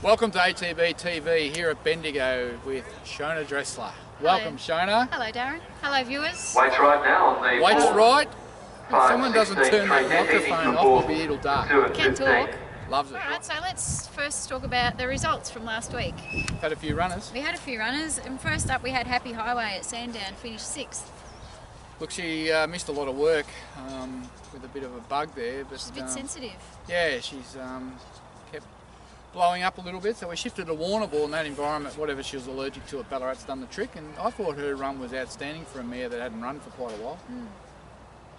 Welcome to ATB TV here at Bendigo with Shona Drechsler. Welcome, Shona. Hello, Darren. Hello, viewers. Waits right now on the Waits right. If someone 5, doesn't 16, turn that microphone off, we'll be till dark. 2 and Can't 15. talk. Loves it. Alright, so let's first talk about the results from last week. Had a few runners. We had a few runners, and first up we had Happy Highway at Sandown, finished 6th. Look, she missed a lot of work with a bit of a bug there. But, She's a bit sensitive. Yeah, she's kept blowing up a little bit, so we shifted to Warrnambool in that environment. Whatever she was allergic to at Ballarat's done the trick, and I thought her run was outstanding for a mare that hadn't run for quite a while.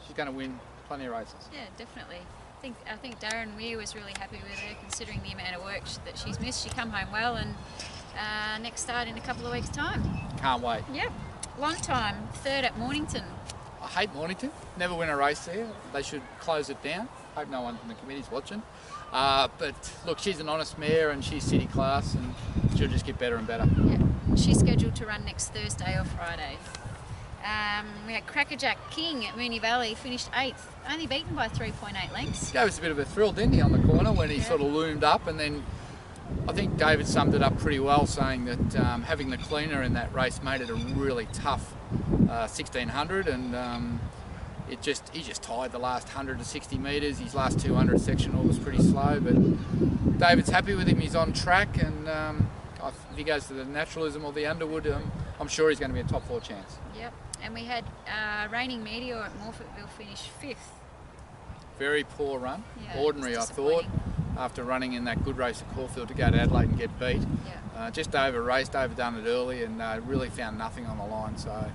She's going to win plenty of races. Yeah, definitely. I think Darren Weir was really happy with her, considering the amount of work that she's missed. She come home well, and next start in a couple of weeks' time. Can't wait. Yep. Long time, 3rd at Mornington. I hate Mornington. Never win a race there. They should close it down. Hope no one from the committee's watching. But look, she's an honest mare and she's city class, and she'll just get better and better. Yep. She's scheduled to run next Thursday or Friday. We had Crackerjack King at Moonee Valley, finished 8th, only beaten by 3.8 lengths. Gave us a bit of a thrill, didn't he, on the corner when he sort of loomed up, and then I think David summed it up pretty well, saying that having the cleaner in that race made it a really tough 1600, and he just tied the last 100 to 60 metres. His last 200 sectional was pretty slow, but David's happy with him. He's on track, and if he goes to the naturalism or the Underwood, I'm sure he's going to be a top 4 chance. Yep, and we had Reigning Meteor at Morfettville finish 5th. Very poor run, Yeah, ordinary I thought, after running in that good race at Caulfield to go to Adelaide and get beat. Yeah. Just over-raced, overdone it early, and really found nothing on the line. So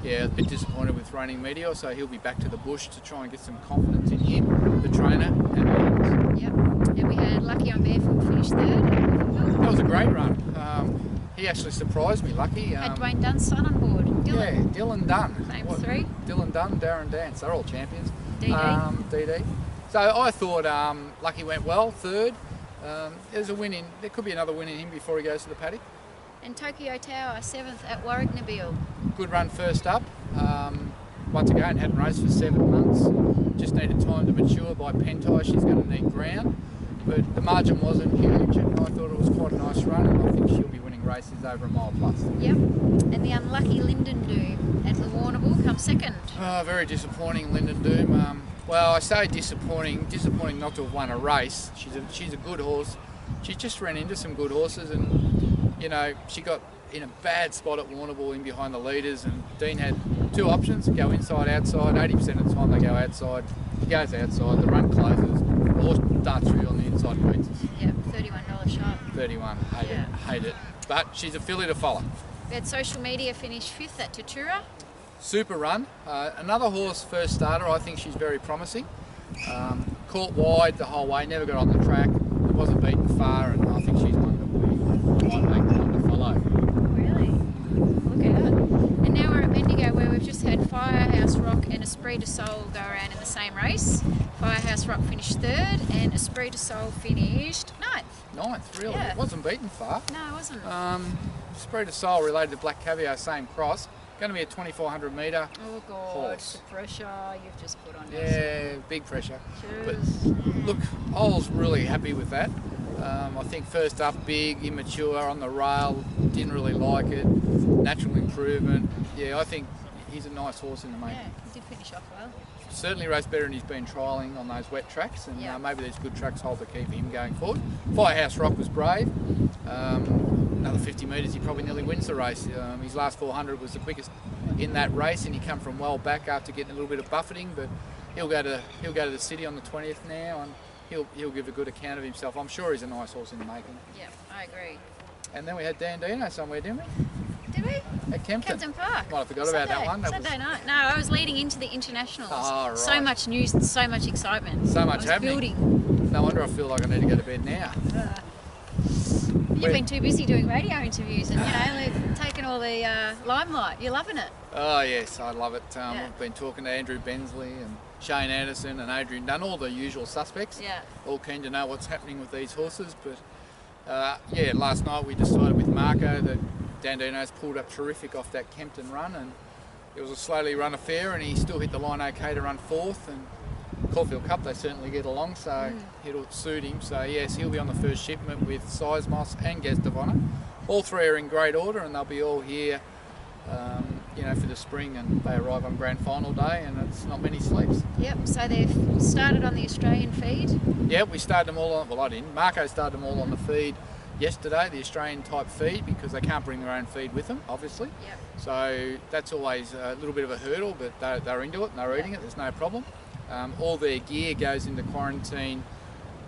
yeah, a bit disappointed with Reigning Meteor, so he'll be back to the bush to try and get some confidence in him, the trainer, and Yep, and we had Lucky on Barefoot finish 3rd at Morfettville. that was a great run. He actually surprised me, Lucky. Had Dwayne Dunn's son on board, Dylan. Yeah, Dylan Dunn. Same 3. Dylan Dunn, Darren Dance, they're all champions. DD. DD. So I thought Lucky went well, 3rd. There's a win in, there could be another win in him before he goes to the paddock. And Tokyo Tower 7th at Warwick Nabil. Good run first up. Once again, hadn't raced for 7 months. Just needed time to mature by Pentai. She's going to need ground. But the margin wasn't huge, and I thought it was quite a nice run, and I think she'll be winning races over a mile plus. Yep, and the unlucky Lyndon Doom at the Warrnambool come 2nd. Oh, very disappointing, Lyndon Doom. Well, I say disappointing not to have won a race. She's a good horse. She just ran into some good horses, and you know, she got in a bad spot at Warrnambool in behind the leaders, and Dean had 2 options: go inside, outside. 80% of the time they go outside. He goes outside, the run closes, the horse darts through on the inside and beats us. Yep, $31 shot. 31, hate it. But she's a filly to follow. We had Social Media finish 5th at Tatura. Super run. Another horse first starter. I think she's very promising. Caught wide the whole way, never got on the track. It wasn't beaten far, and I think she's one that we might make one to follow. Really? Look out. And now we're at Bendigo, where we've just had Firehouse Rock and Esprit de Soul go around in the same race. Firehouse Rock finished 3rd, and Esprit de Soul finished 9th. 9th, really? Yeah. It wasn't beaten far. No, it wasn't. Esprit de Soul related to Black Caviar, same cross. Going to be a 2,400 metre Oh God, horse. the pressure you've just put on us. Yeah, big pressure. But Cheers. look, I was really happy with that. I think first up, big, immature, on the rail, didn't really like it. Natural improvement. Yeah, I think he's a nice horse in the making. Yeah, he did finish off well. Certainly raced better, and he's been trialling on those wet tracks, and Yeah. maybe these good tracks hold the key for him going forward. Firehouse Rock was brave. Another 50 metres, he probably nearly wins the race. His last 400 was the quickest in that race, and he come from well back after getting a little bit of buffeting. But he'll go to the city on the 20th now, and he'll give a good account of himself. I'm sure he's a nice horse in the making. Yeah, I agree. And then we had Dandino somewhere, didn't we? Did we? At Kempton. Kempton Park. Might have forgot about that one. That Saturday night. No, I was leading into the internationals. Oh, right. So much news and so much excitement. So much I was happening. Building. No wonder I feel like I need to go to bed now. You've been too busy doing radio interviews and, we've taken all the limelight. You're loving it. Oh yes, I love it. Yeah. I've been talking to Andrew Bensley and Shane Anderson and Adrian Dunn, all the usual suspects. Yeah. All keen to know what's happening with these horses. But yeah, last night we decided with Marco that Dandino's pulled up terrific off that Kempton run, and it was a slowly run affair, and he still hit the line okay to run 4th, and Caulfield Cup they certainly get along, so it'll suit him. So yes, he'll be on the first shipment with Seismos and Guest of Honour. All three are in great order, and they'll be all here, you know, for the spring, and they arrive on grand final day, and it's not many sleeps. Yep. So they've started on the Australian feed. Yeah, we started them all on. Well, I didn't. Marco started them all on the feed yesterday, the Australian type feed, because they can't bring their own feed with them, obviously. Yep. So that's always a little bit of a hurdle, but they're into it and they're eating it. There's no problem. All their gear goes into quarantine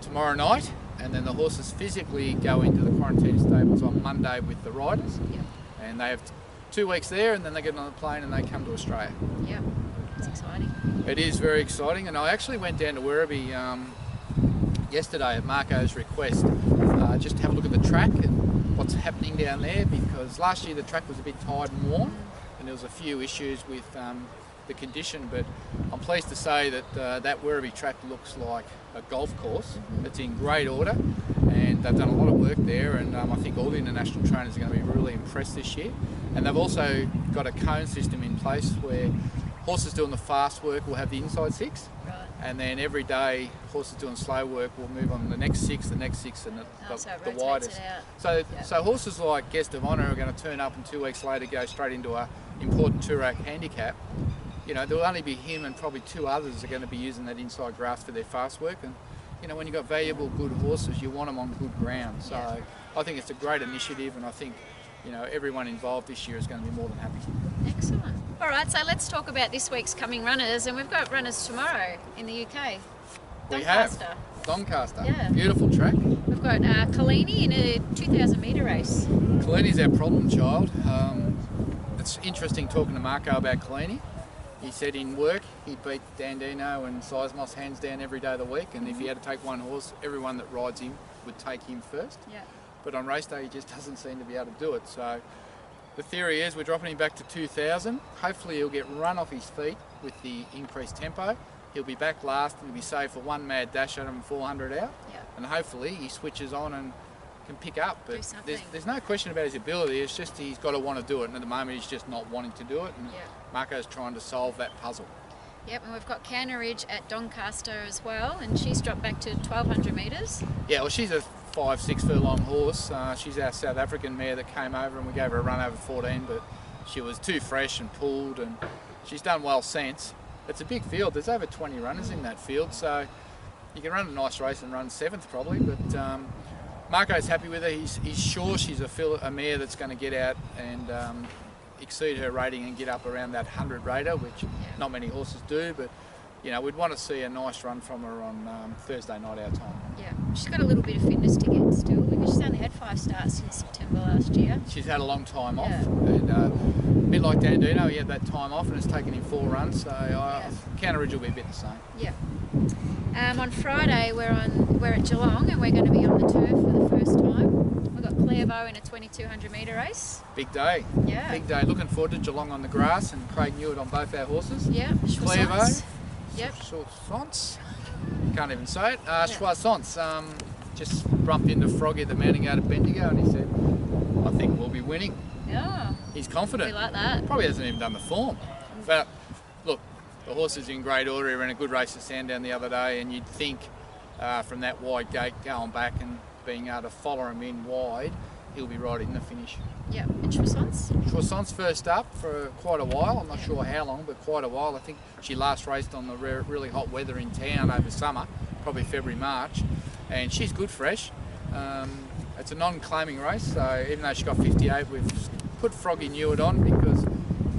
tomorrow night, and then the horses physically go into the quarantine stables on Monday with the riders. Yep. And they have 2 weeks there, and then they get on the plane and they come to Australia. Yep. It's exciting. It is very exciting, and I actually went down to Werribee yesterday at Marco's request, just to have a look at the track and what's happening down there, because last year the track was a bit tired and worn, and there was a few issues with the condition, but I'm pleased to say that that Werribee track looks like a golf course. It's in great order, and they've done a lot of work there, and I think all the international trainers are going to be really impressed this year. And they've also got a cone system in place where horses doing the fast work will have the inside six, and then every day horses doing slow work will move on the next six, and the widest. So horses like Guest of Honour are going to turn up and 2 weeks later go straight into a important Toorak handicap. You know, there'll only be him and probably 2 others are going to be using that inside grass for their fast work. And you know, when you've got valuable, good horses, you want them on good ground. So I think it's a great initiative, and I think, you know, everyone involved this year is going to be more than happy. Excellent. All right, so let's talk about this week's coming runners, and we've got runners tomorrow in the UK. We have Doncaster. Yeah. Beautiful track. We've got Collini in a 2,000 metre race. Collini's our problem child. It's interesting talking to Marco about Collini. He said in work he beat Dandino and Seismos hands down every day of the week, and if he had to take one horse, everyone that rides him would take him first. Yeah. But on race day he just doesn't seem to be able to do it. So the theory is we're dropping him back to 2,000. Hopefully he'll get run off his feet with the increased tempo. He'll be back last and he'll be safe for one mad dash at him 400 out. Yeah. And hopefully he switches on and can pick up. But there's no question about his ability. It's just he's got to want to do it, and at the moment he's just not wanting to do it. And Marco's trying to solve that puzzle. Yep, and we've got Canneridge at Doncaster as well, and she's dropped back to 1,200 metres. Yeah, well, she's a 5-6 furlong horse. She's our South African mare that came over, and we gave her a run over 14, but she was too fresh and pulled, and she's done well since. It's a big field. There's over 20 runners in that field, so you can run a nice race and run 7th probably, but Marco's happy with her. He's sure she's a mare that's going to get out and exceed her rating and get up around that 100 rater, which not many horses do, but you know, we'd want to see a nice run from her on Thursday night our time. Yeah, she's got a little bit of fitness to get still, because she's only had 5 starts since September last year. She's had a long time off, and a bit like Dandino, he had that time off and it's taken him 4 runs, so Canneridge will be a bit the same. Yeah. On Friday we're at Geelong, and we're going to be on the turf for the first time. We've got Clairvaux in a 2,200 metre race. Big day. Yeah. Big day. Looking forward to Geelong on the grass, and Craig Newitt on both our horses. Yeah. Clairvaux. Yep. Soissons. Can't even say it. Soissons. Just bumped into Froggy at the mounting out of Bendigo, and he said, I think we'll be winning. Yeah. He's confident. We like that. Probably hasn't even done the form. But look, the horse is in great order. He ran a good race at Sandown the other day, and you'd think from that wide gate going back and being able to follow him in wide, he'll be right in the finish. Yeah, and Soissons? Soissons first up for quite a while. I'm not sure how long, but quite a while. I think she last raced on the really hot weather in town over summer, probably February, March, and she's good fresh. It's a non-claiming race, so even though she got 58, we've put Froggy Newitt on because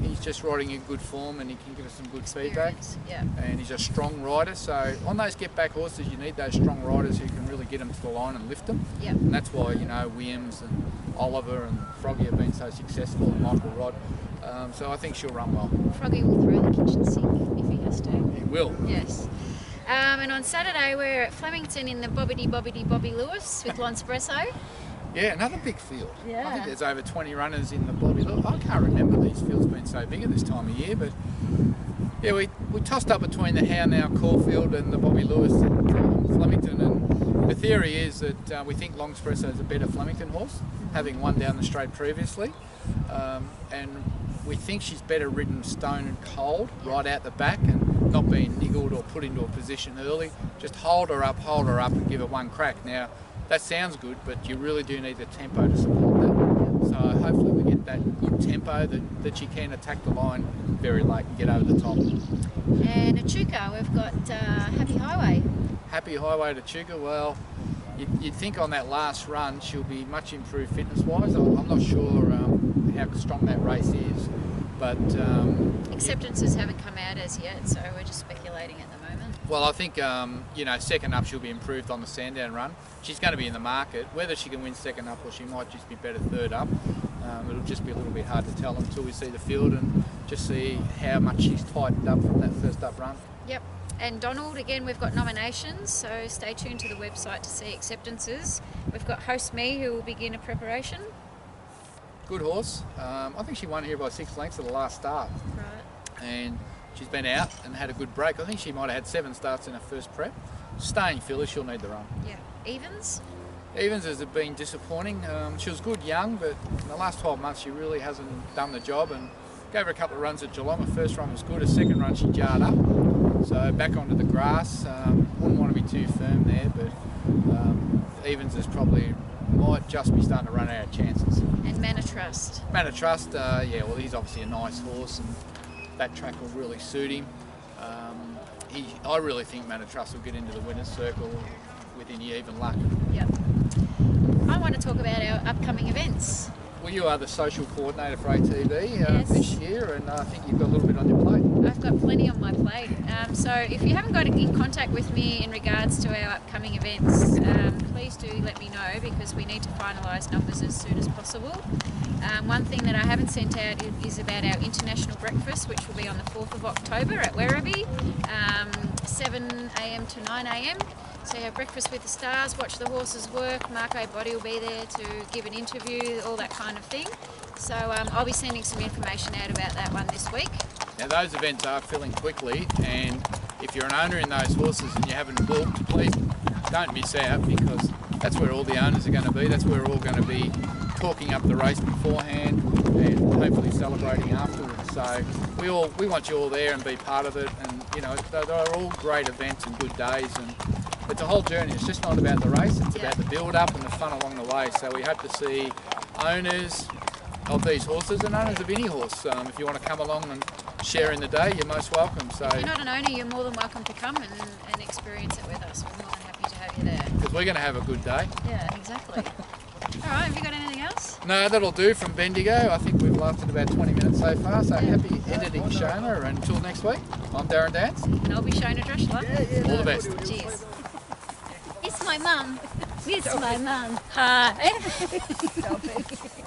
he's just riding in good form and he can give us some good feedback. Yeah. And he's a strong rider, so on those get-back horses you need those strong riders who can really get them to the line and lift them. Yeah. And that's why, you know, Williams and Oliver and Froggy have been so successful, and Michael Rod. So I think she'll run well. Froggy will throw the kitchen sink if he has to. He will. Yes. And on Saturday we're at Flemington in the Bobby Lewis with L'Espresso. Yeah, another big field. Yeah. I think there's over 20 runners in the Bobby Lewis. I can't remember these fields being so big at this time of year, but yeah, we tossed up between the How Now Caulfield and the Bobby Lewis at Flemington, and the theory is that we think L'Espresso is a better Flemington horse, having won down the straight previously, and we think she's better ridden stone and cold right out the back, and not being niggled or put into a position early. Just hold her up and give her one crack. Now, that sounds good, but you really do need the tempo to support that. So hopefully we get that good tempo that she can attack the line very late and get over the top. And Echuca, we've got Happy Highway. Happy Highway to Echuca, well, you'd think on that last run she'll be much improved fitness-wise. I'm not sure how strong that race is, but... acceptances haven't come out as yet, so we're just speculating at the moment. Well, I think, you know, second up she'll be improved on the Sandown run. She's going to be in the market. Whether she can win second up or she might just be better third up, it'll just be a little bit hard to tell until we see the field and just see how much she's tightened up from that first up run. Yep. And Donald, again, we've got nominations, so stay tuned to the website to see acceptances. We've got Host Me, who will begin a preparation. Good horse. I think she won here by 6 lengths at the last start. Right. And she's been out and had a good break. I think she might have had 7 starts in her first prep. Staying filly, she'll need the run. Yeah. Evans? Evans has been disappointing. She was good young, but in the last 12 months she really hasn't done the job, and gave her a couple of runs at Geelong. Her first run was good, her second run she jarred up. So back onto the grass. Wouldn't want to be too firm there, but Evans is probably might just be starting to run out of chances. And Manor Trust? Manor Trust, yeah, well he's obviously a nice horse and that track will really suit him. I really think Manor Trust will get into the winner's circle with any even luck. Yep. I want to talk about our upcoming events. Well, you are the social coordinator for ATB Yes. this year, and I think you've got a little bit on your plate. I've got plenty on my plate. So if you haven't got in contact with me in regards to our upcoming events, please do let me know, because we need to finalise numbers as soon as possible. One thing that I haven't sent out is about our international breakfast, which will be on the 4th of October at Werribee, 7 a.m. to 9 a.m. So you have breakfast with the stars, watch the horses work. Marco Body will be there to give an interview, all that kind of thing. So I'll be sending some information out about that one this week. Now those events are filling quickly, and if you're an owner in those horses and you haven't booked, please don't miss out, because that's where all the owners are going to be. That's where we're all going to be talking up the race beforehand and hopefully celebrating afterwards. So we want you all there and be part of it, and you know, they're all great events and good days, and it's a whole journey. It's just not about the race, it's about the build-up and the fun along the way. So we hope to see owners of these horses and owners of any horse. If you want to come along and share in the day, you're most welcome. So if you're not an owner, you're more than welcome to come and experience it with us. We're more than happy to have you there. Because we're going to have a good day. Yeah, exactly. All right, have you got anything else? No, that'll do from Bendigo. I think we've lasted about 20 minutes so far. So happy editing, Shona. Until next week, I'm Darren Dance. And I'll be Shona Drechsler. All the best. Cheers. It's my mum. It's my mum. Hi. Stop it.